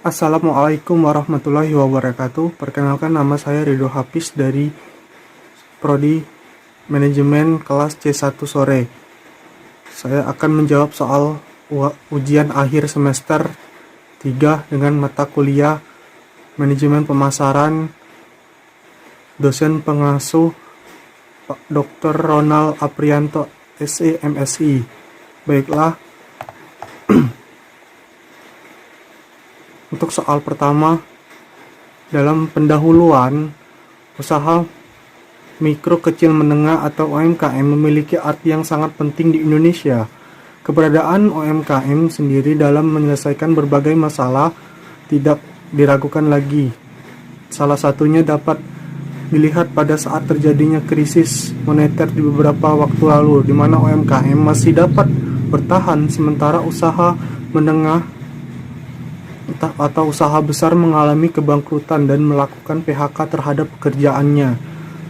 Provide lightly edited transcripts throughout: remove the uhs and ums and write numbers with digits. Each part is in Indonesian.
Assalamualaikum warahmatullahi wabarakatuh. Perkenalkan, nama saya Ridho Hafiz dari Prodi Manajemen kelas C1 sore. Saya akan menjawab soal ujian akhir semester 3 dengan mata kuliah Manajemen Pemasaran, dosen pengasuh Pak Dr. Ronald Aprianto, SE, MSI. Baiklah, untuk soal pertama, dalam pendahuluan, usaha mikro kecil menengah atau UMKM memiliki arti yang sangat penting di Indonesia. Keberadaan UMKM sendiri dalam menyelesaikan berbagai masalah tidak diragukan lagi. Salah satunya dapat dilihat pada saat terjadinya krisis moneter di beberapa waktu lalu, di mana UMKM masih dapat bertahan sementara usaha menengah atau usaha besar mengalami kebangkrutan dan melakukan PHK terhadap pekerjaannya.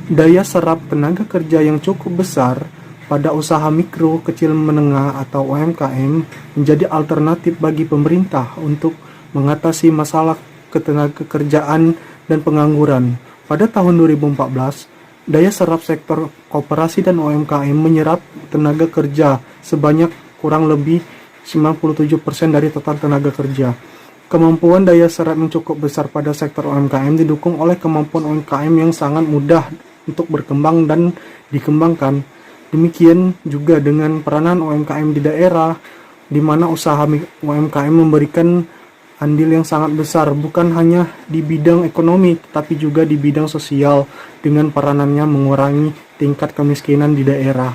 Daya serap tenaga kerja yang cukup besar pada usaha mikro, kecil, menengah atau UMKM menjadi alternatif bagi pemerintah untuk mengatasi masalah ketenagakerjaan dan pengangguran. Pada tahun 2014, daya serap sektor koperasi dan UMKM menyerap tenaga kerja sebanyak kurang lebih 97% dari total tenaga kerja. Kemampuan daya serap yang cukup besar pada sektor UMKM didukung oleh kemampuan UMKM yang sangat mudah untuk berkembang dan dikembangkan. Demikian juga dengan peranan UMKM di daerah, di mana usaha UMKM memberikan andil yang sangat besar, bukan hanya di bidang ekonomi, tapi juga di bidang sosial, dengan peranannya mengurangi tingkat kemiskinan di daerah.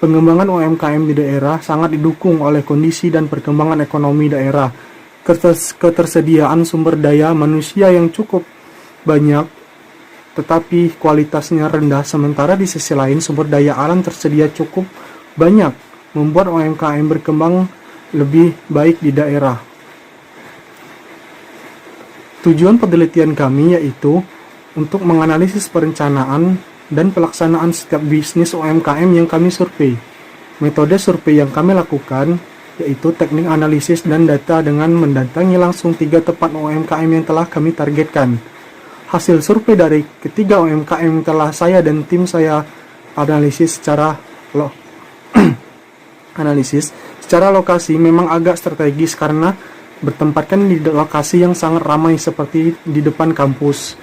Pengembangan UMKM di daerah sangat didukung oleh kondisi dan perkembangan ekonomi daerah. Ketersediaan sumber daya manusia yang cukup banyak tetapi kualitasnya rendah, sementara di sisi lain sumber daya alam tersedia cukup banyak, membuat UMKM berkembang lebih baik di daerah. Tujuan penelitian kami yaitu untuk menganalisis perencanaan dan pelaksanaan setiap bisnis UMKM yang kami survei. Metode survei yang kami lakukan yaitu teknik analisis dan data dengan mendatangi langsung 3 tempat UMKM yang telah kami targetkan. Hasil survei dari ketiga UMKM yang telah saya dan tim saya analisis secara lokasi memang agak strategis karena bertempatkan di lokasi yang sangat ramai seperti di depan kampus.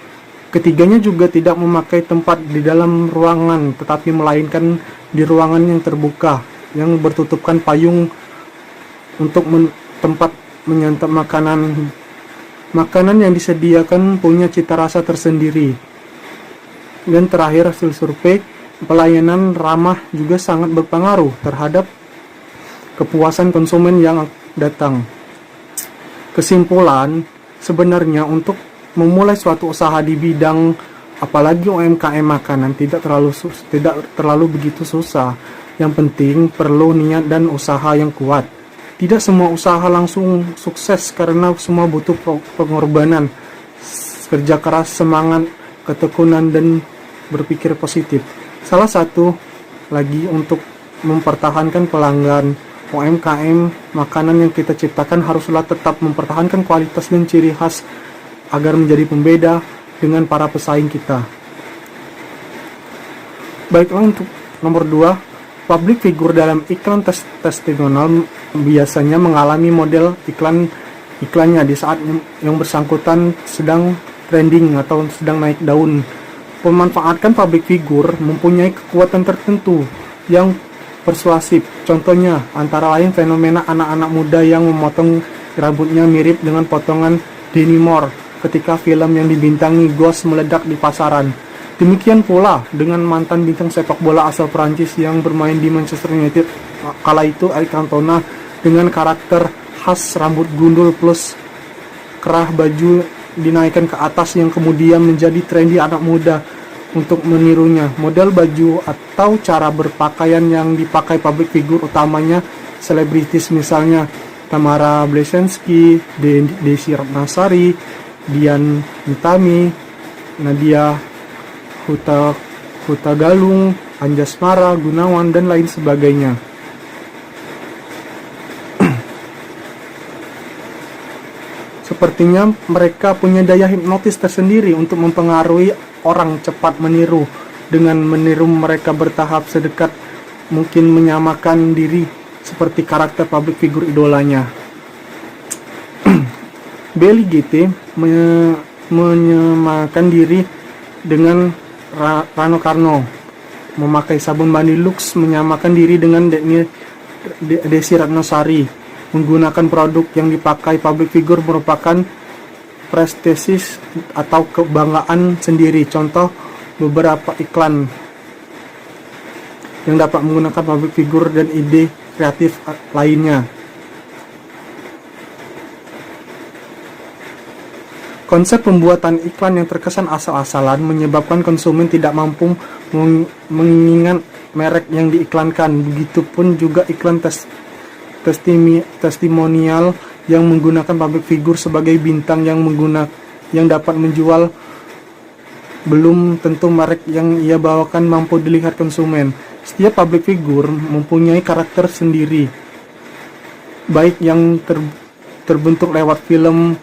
Ketiganya juga tidak memakai tempat di dalam ruangan, tetapi melainkan di ruangan yang terbuka yang bertutupkan payung untuk tempat menyantap makanan. Makanan yang disediakan punya cita rasa tersendiri. Dan terakhir, hasil survei pelayanan ramah juga sangat berpengaruh terhadap kepuasan konsumen yang datang. Kesimpulan, sebenarnya untuk memulai suatu usaha di bidang apalagi UMKM makanan tidak terlalu begitu susah. Yang penting perlu niat dan usaha yang kuat. Tidak semua usaha langsung sukses karena semua butuh pengorbanan, kerja keras, semangat, ketekunan, dan berpikir positif. Salah satu lagi untuk mempertahankan pelanggan UMKM makanan yang kita ciptakan haruslah tetap mempertahankan kualitas dan ciri khas agar menjadi pembeda dengan para pesaing kita. Baiklah, untuk nomor 2, public figure dalam iklan testimonial biasanya mengalami model iklannya di saat yang bersangkutan sedang trending atau sedang naik daun. Memanfaatkan public figure mempunyai kekuatan tertentu yang persuasif. Contohnya antara lain fenomena anak-anak muda yang memotong rambutnya mirip dengan potongan Demi Moore ketika film yang dibintangi Ghost meledak di pasaran. Demikian pula dengan mantan bintang sepak bola asal Prancis yang bermain di Manchester United kala itu, Eric Cantona, dengan karakter khas rambut gundul plus kerah baju dinaikkan ke atas yang kemudian menjadi trendy anak muda untuk menirunya. Model baju atau cara berpakaian yang dipakai public figure utamanya selebritis, misalnya Tamara Bleszynsky, Desi Ratnasari, Dian Nitami, Nadia Hutagalung, Anjasmara Gunawan, dan lain sebagainya. Sepertinya mereka punya daya hipnotis tersendiri untuk mempengaruhi orang cepat meniru. Dengan meniru mereka bertahap sedekat mungkin menyamakan diri seperti karakter public figure idolanya. Belly GT menyamakan diri dengan Rano Karno. Memakai sabun mandi Lux menyamakan diri dengan Desi Ratnasari. Menggunakan produk yang dipakai public figure merupakan prestisi atau kebanggaan sendiri. Contoh beberapa iklan yang dapat menggunakan public figure dan ide kreatif lainnya. Konsep pembuatan iklan yang terkesan asal-asalan menyebabkan konsumen tidak mampu mengingat merek yang diiklankan. Begitupun juga iklan testimonial yang menggunakan public figure sebagai bintang yang dapat menjual. Belum tentu merek yang ia bawakan mampu dilihat konsumen. Setiap public figure mempunyai karakter sendiri, baik yang terbentuk lewat film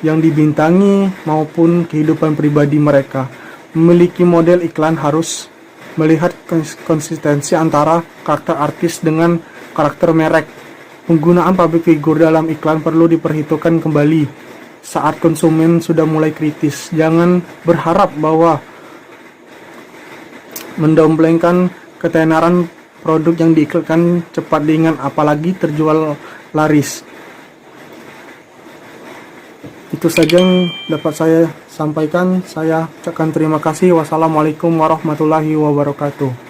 yang dibintangi maupun kehidupan pribadi mereka. Memiliki model iklan harus melihat konsistensi antara karakter artis dengan karakter merek. Penggunaan public figure dalam iklan perlu diperhitungkan kembali saat konsumen sudah mulai kritis. Jangan berharap bahwa mendomplengkan ketenaran produk yang diiklankan cepat diingat, apalagi terjual laris. Itu saja yang dapat saya sampaikan. Saya ucapkan terima kasih. Wassalamualaikum warahmatullahi wabarakatuh.